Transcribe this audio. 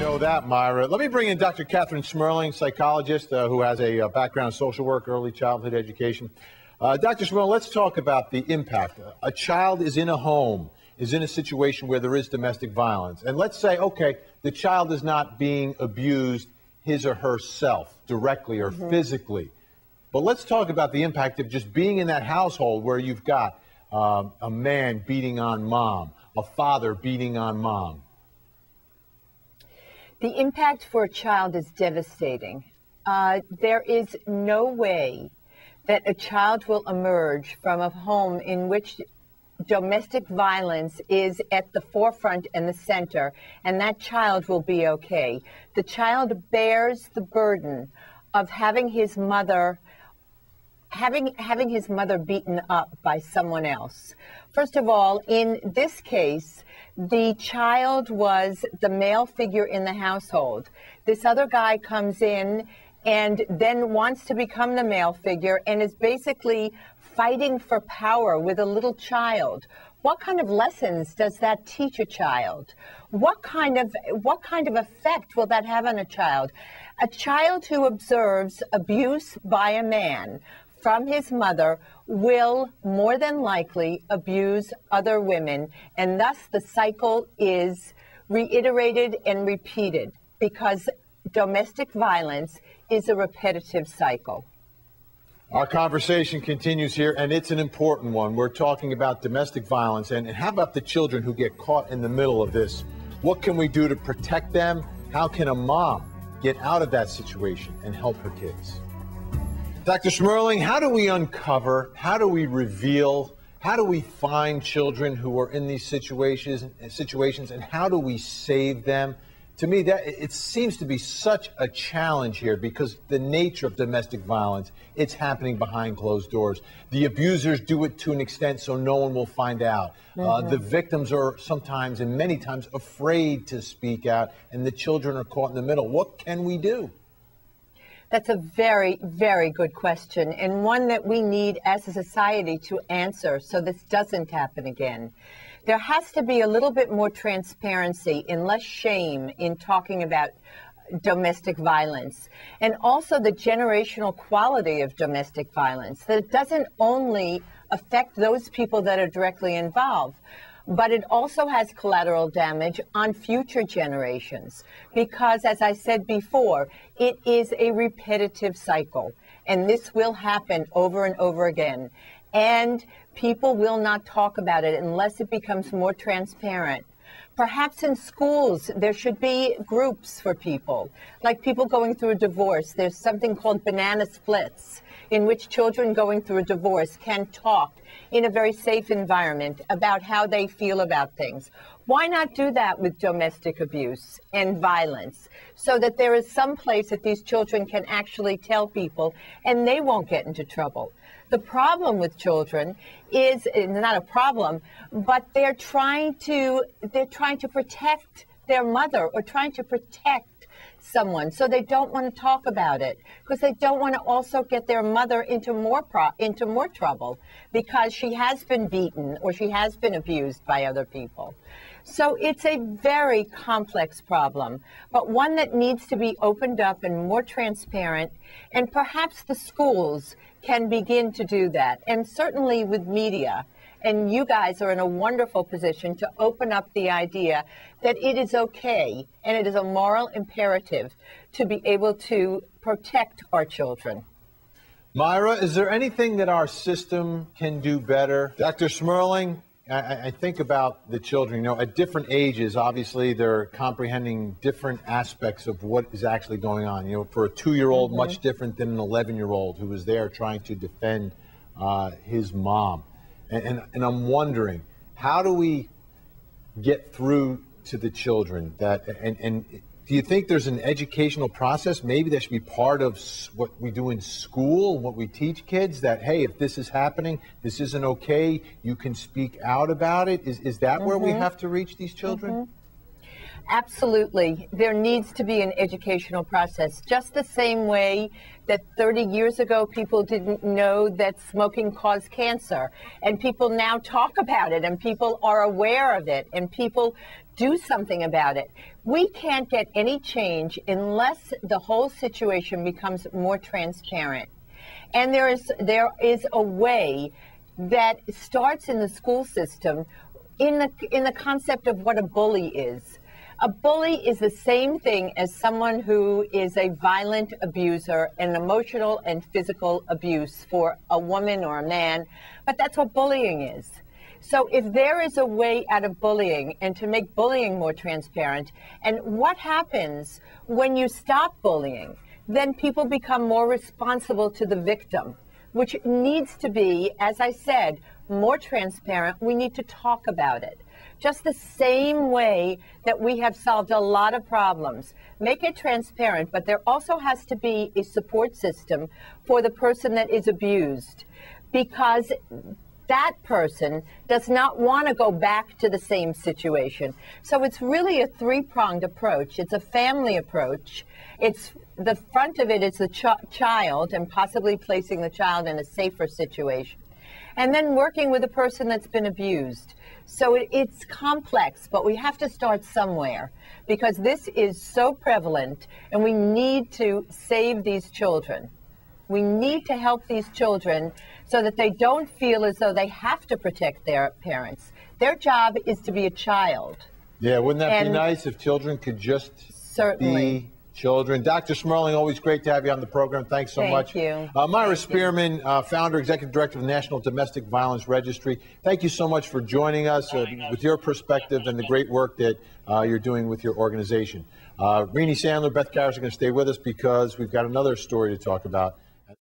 know that, Myra. Let me bring in Dr. Kathryn Smerling, psychologist who has a background in social work, early childhood education. Dr. Smerling, let's talk about the impact. A child is in a home, is in a situation where there is domestic violence. And let's say, okay, the child is not being abused his or herself directly or physically. But let's talk about the impact of just being in that household where you've got a man beating on mom, a father beating on mom. The impact for a child is devastating. There is no way that a child will emerge from a home in which domestic violence is at the forefront and the center, and that child will be okay. The child bears the burden of having his mother having his mother beaten up by someone else. First of all, in this case, the child was the male figure in the household. This other guy comes in and then wants to become the male figure and is basically fighting for power with a little child. What kind of lessons does that teach a child? What kind of effect will that have on a child? A child who observes abuse by a man from his mother will more than likely abuse other women, and thus the cycle is reiterated and repeated because domestic violence is a repetitive cycle. Our conversation continues here, and it's an important one. We're talking about domestic violence, and how about the children who get caught in the middle of this? What can we do to protect them? How can a mom get out of that situation and help her kids? Dr. Smerling, how do we uncover, how do we reveal, how do we find children who are in these situations, and how do we save them? To me, it seems to be such a challenge here because the nature of domestic violence, it's happening behind closed doors. The abusers do it to an extent so no one will find out. The victims are sometimes and many times afraid to speak out, and the children are caught in the middle. What can we do? That's a very, very good question, and one that we need as a society to answer so this doesn't happen again. There has to be a little bit more transparency and less shame in talking about domestic violence, and also the generational quality of domestic violence, that it doesn't only affect those people that are directly involved, but it also has collateral damage on future generations because, as I said before, it is a repetitive cycle, and this will happen over and over again. And people will not talk about it unless it becomes more transparent. Perhaps in schools, there should be groups for people, like people going through a divorce. There's something called banana splits, in which children going through a divorce can talk in a very safe environment about how they feel about things. Why not do that with domestic abuse and violence so that there is some place that these children can actually tell people and they won't get into trouble? The problem with children is not a problem, but they're trying to protect their mother or trying to protect someone, so they don't want to talk about it because they don't want to also get their mother into more trouble because she has been beaten or she has been abused by other people. So it's a very complex problem, but one that needs to be opened up and more transparent, and perhaps the schools can begin to do that, and certainly with media. And you guys are in a wonderful position to open up the idea that it is okay and it is a moral imperative to be able to protect our children. Myra, is there anything that our system can do better? Dr. Smerling, I think about the children, you know, at different ages, obviously they're comprehending different aspects of what is actually going on. You know, for a 2-year-old, much different than an 11-year-old who was there trying to defend his mom. And I'm wondering, how do we get through to the children that, and do you think there's an educational process maybe that should be part of what we do in school, what we teach kids, that, hey, if this is happening, this isn't okay, you can speak out about it? Is that where we have to reach these children? Absolutely. There needs to be an educational process, just the same way that 30 years ago people didn't know that smoking caused cancer, and people now talk about it, and people are aware of it, and people do something about it. We can't get any change unless the whole situation becomes more transparent. And there is a way that starts in the school system in the concept of what a bully is. A bully is the same thing as someone who is a violent abuser, an emotional and physical abuse for a woman or a man, but that's what bullying is. So if there is a way out of bullying and to make bullying more transparent, and what happens when you stop bullying, then people become more responsible to the victim, which needs to be, as I said, more transparent. We need to talk about it. Just the same way that we have solved a lot of problems. Make it transparent, but there also has to be a support system for the person that is abused, because that person does not want to go back to the same situation. So it's really a three-pronged approach. It's a family approach. It's the front of it is the child and possibly placing the child in a safer situation. And then working with a person that's been abused. So it's complex, but we have to start somewhere because this is so prevalent and we need to save these children. We need to help these children so that they don't feel as though they have to protect their parents. Their job is to be a child. Yeah, wouldn't that be nice if children could just be children? Dr. Smerling, always great to have you on the program. Thanks so much. Thank you. Myra Spearman, founder, executive director of the National Domestic Violence Registry. Thank you so much for joining us with your perspective and the great work that you're doing with your organization. Renee Sandler, Beth Karras are going to stay with us because we've got another story to talk about.